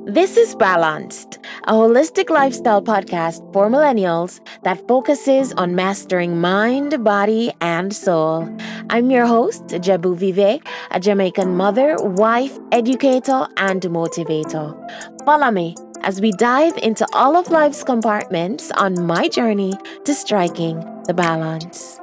This is Balanced, a holistic lifestyle podcast for millennials that focuses on mastering mind, body, and soul. I'm your host, Jebu Vive, a Jamaican mother, wife, educator, and motivator. Follow me as we dive into all of life's compartments on my journey to striking the balance.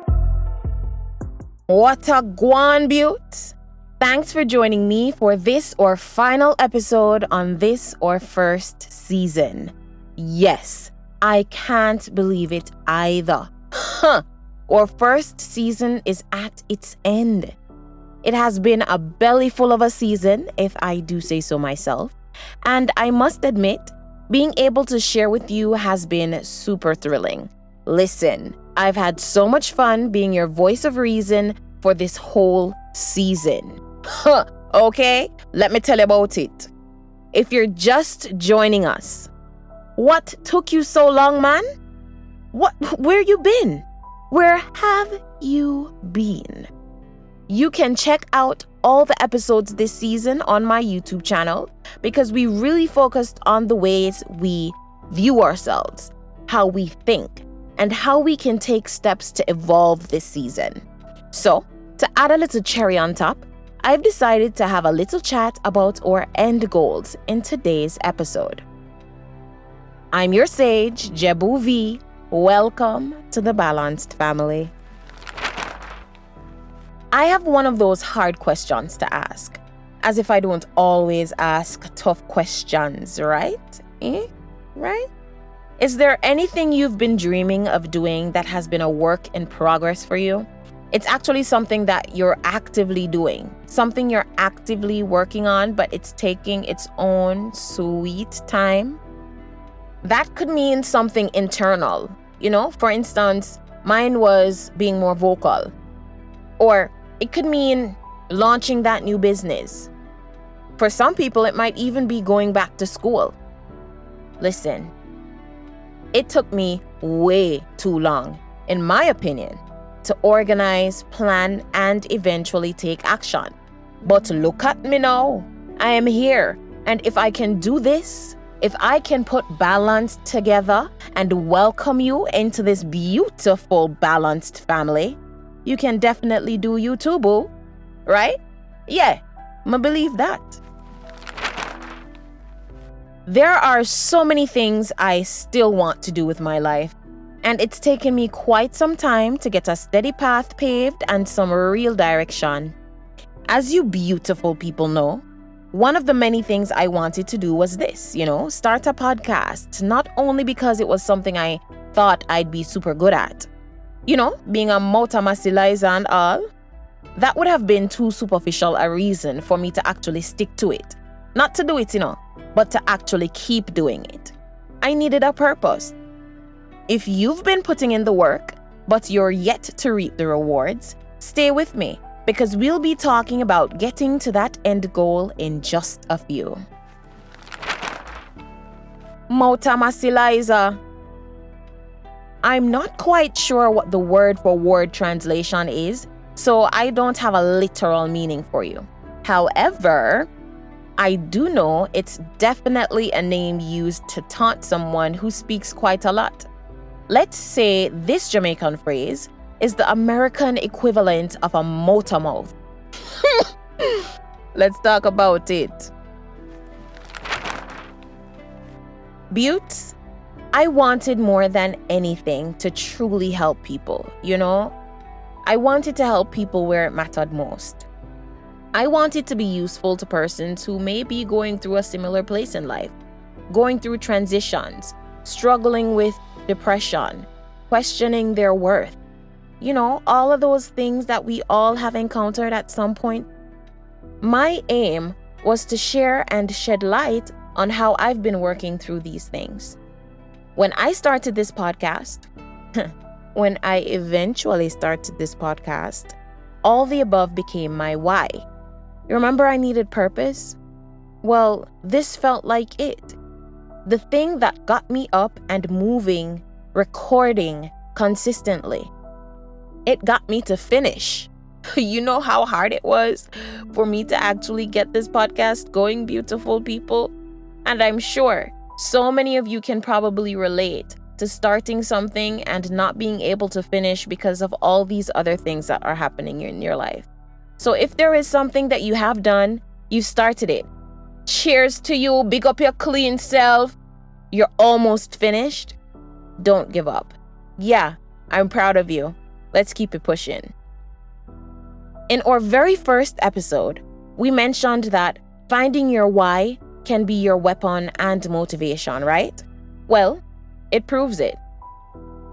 What a guan, Beauts! Thanks for joining me for this or final episode on this or first season. Yes, I can't believe it either. Our first season is at its end. It has been a belly full of a season, if I do say so myself. And I must admit, being able to share with you has been super thrilling. Listen, I've had so much fun being your voice of reason for this whole season. Okay, let me tell you about it. If you're just joining us, what took you so long, man? Where you been? Where have you been? You can check out all the episodes this season on my YouTube channel because we really focused on the ways we view ourselves, how we think, and how we can take steps to evolve this season. So, to add a little cherry on top, I've decided to have a little chat about our end goals in today's episode. I'm your sage, Jebu V. Welcome to the Balanced family. I have one of those hard questions to ask, as if I don't always ask tough questions, right? Right? Is there anything you've been dreaming of doing that has been a work in progress for you? It's actually something that you're actively doing, something you're actively working on, but it's taking its own sweet time. That could mean something internal. For instance, mine was being more vocal. Or it could mean launching that new business. For some people, it might even be going back to school. Listen, it took me way too long, in my opinion, to organize, plan, and eventually take action. But look at me now. I am here. And if I can do this, if I can put balance together and welcome you into this beautiful balanced family, you can definitely do you too, boo. Right? Yeah, I believe that. There are so many things I still want to do with my life. And it's taken me quite some time to get a steady path paved and some real direction. As you beautiful people know, one of the many things I wanted to do was this, start a podcast. Not only because it was something I thought I'd be super good at. Being a multi-masilizer and all. That would have been too superficial a reason for me to actually stick to it. Not to do it, but to actually keep doing it. I needed a purpose. If you've been putting in the work, but you're yet to reap the rewards, stay with me because we'll be talking about getting to that end goal in just a few. Multi-masilizer. I'm not quite sure what the word for word translation is, so I don't have a literal meaning for you. However, I do know it's definitely a name used to taunt someone who speaks quite a lot. Let's say this Jamaican phrase is the American equivalent of a motor mouth. Let's talk about it. Beauts, I wanted more than anything to truly help people, I wanted to help people where it mattered most. I wanted to be useful to persons who may be going through a similar place in life, going through transitions, struggling with depression, questioning their worth. All of those things that we all have encountered at some point. My aim was to share and shed light on how I've been working through these things. When I started this podcast, when I eventually started this podcast, all the above became my why. Remember I needed purpose? Well, this felt like it. The thing that got me up and moving, recording consistently. It got me to finish. You know how hard it was for me to actually get this podcast going, beautiful people? And I'm sure so many of you can probably relate to starting something and not being able to finish because of all these other things that are happening in your life. So if there is something that you have done, you started it. Cheers to you. Big up your clean self. You're almost finished. Don't give up. Yeah, I'm proud of you. Let's keep it pushing. In our very first episode, we mentioned that finding your why can be your weapon and motivation, right? Well, it proves it.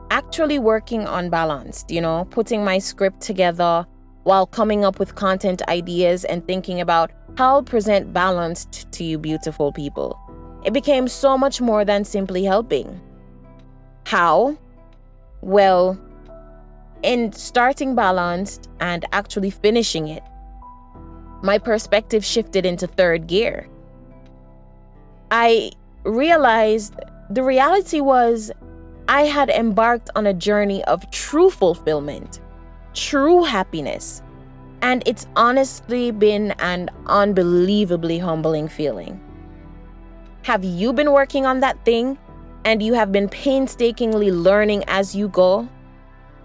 Actually working on Balanced, putting my script together while coming up with content ideas and thinking about how I'll present Balanced to you beautiful people. It became so much more than simply helping. How? Well, in starting Balanced and actually finishing it, my perspective shifted into third gear. I realized the reality was I had embarked on a journey of true fulfillment, true happiness, and it's honestly been an unbelievably humbling feeling. Have you been working on that thing and you have been painstakingly learning as you go?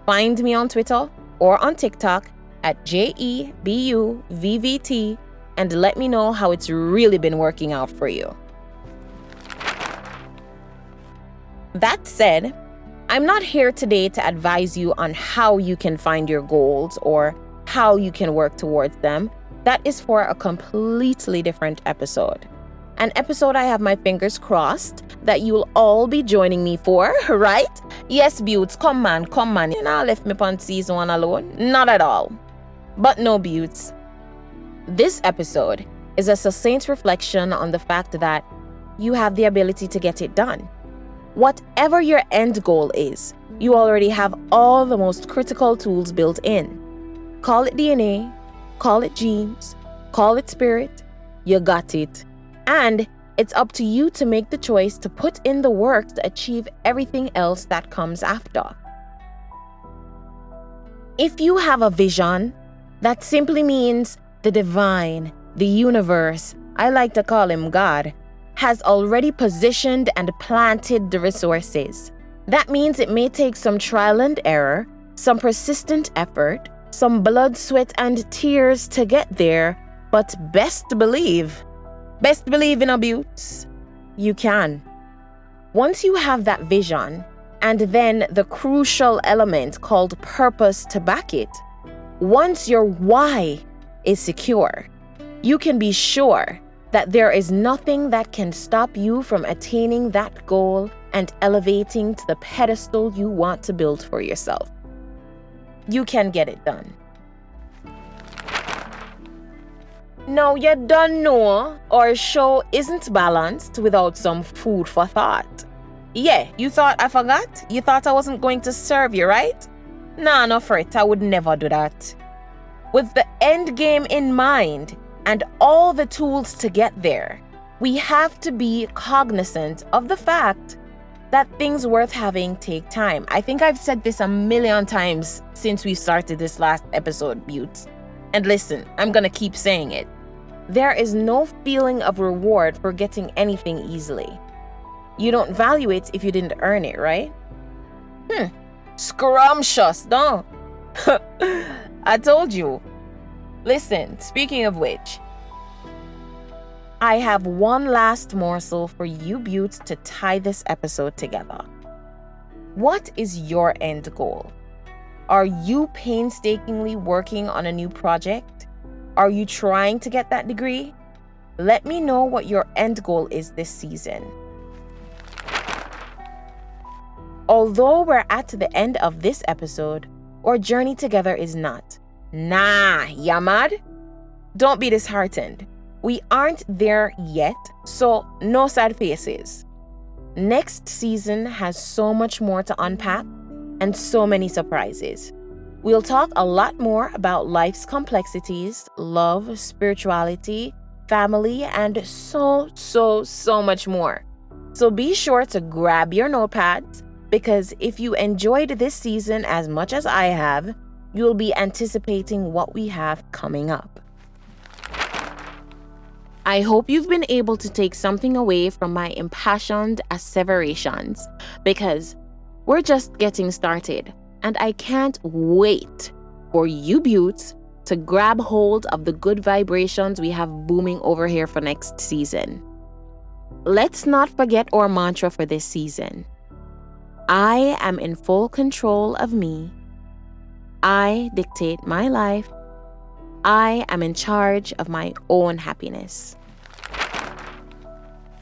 Find me on Twitter or on TikTok at JEBUVVT and let me know how it's really been working out for you. That said, I'm not here today to advise you on how you can find your goals or how you can work towards them. That is for a completely different episode. An episode I have my fingers crossed that you'll all be joining me for, right? Yes, Beauts, come man. You know, left me on season 1 alone. Not at all. But no, Beauts. This episode is a succinct reflection on the fact that you have the ability to get it done. Whatever your end goal is, you already have all the most critical tools built in. Call it DNA, call it genes, call it spirit, you got it. And it's up to you to make the choice to put in the work to achieve everything else that comes after. If you have a vision, that simply means the divine, the universe, I like to call him God, has already positioned and planted the resources. That means it may take some trial and error, some persistent effort, some blood, sweat, and tears to get there, but best believe in a Beauts, you can. Once you have that vision, and then the crucial element called purpose to back it, once your why is secure, you can be sure that there is nothing that can stop you from attaining that goal and elevating to the pedestal you want to build for yourself. You can get it done. Now you don't know our show isn't balanced without some food for thought. Yeah, you thought I forgot? You thought I wasn't going to serve you, right? Nah, no fret, I would never do that. With the end game in mind and all the tools to get there, we have to be cognizant of the fact that things worth having take time. I think I've said this a million times since we started this last episode, Beauts. And listen, I'm gonna keep saying it. There is no feeling of reward for getting anything easily. You don't value it if you didn't earn it, right? Scrumptious, don't? I told you. Listen, speaking of which, I have one last morsel for you Beauts to tie this episode together. What is your end goal? Are you painstakingly working on a new project? Are you trying to get that degree? Let me know what your end goal is this season. Although we're at the end of this episode, our journey together is not. Nah, ya mad? Don't be disheartened. We aren't there yet, so no sad faces. Next season has so much more to unpack and so many surprises. We'll talk a lot more about life's complexities, love, spirituality, family, and so much more. So be sure to grab your notepads, because if you enjoyed this season as much as I have, you'll be anticipating what we have coming up. I hope you've been able to take something away from my impassioned asseverations because we're just getting started, and I can't wait for you Beauts to grab hold of the good vibrations we have booming over here for next season. Let's not forget our mantra for this season. I am in full control of me. I dictate my life. I am in charge of my own happiness.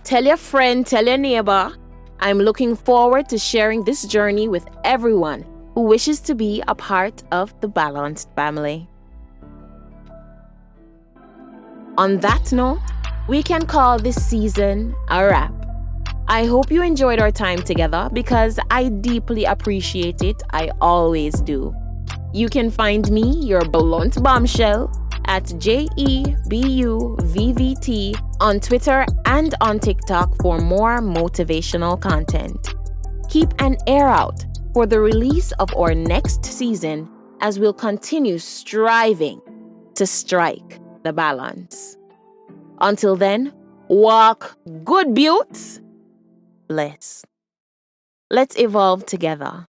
Tell your friend, tell your neighbor, I'm looking forward to sharing this journey with everyone who wishes to be a part of the balanced family. On that note, we can call this season a wrap. I hope you enjoyed our time together because I deeply appreciate it. I always do. You can find me, your blunt bombshell, at JEBUVVT on Twitter and on TikTok for more motivational content. Keep an ear out for the release of our next season as we'll continue striving to strike the balance. Until then, walk good, Beauts. Bless. Let's evolve together.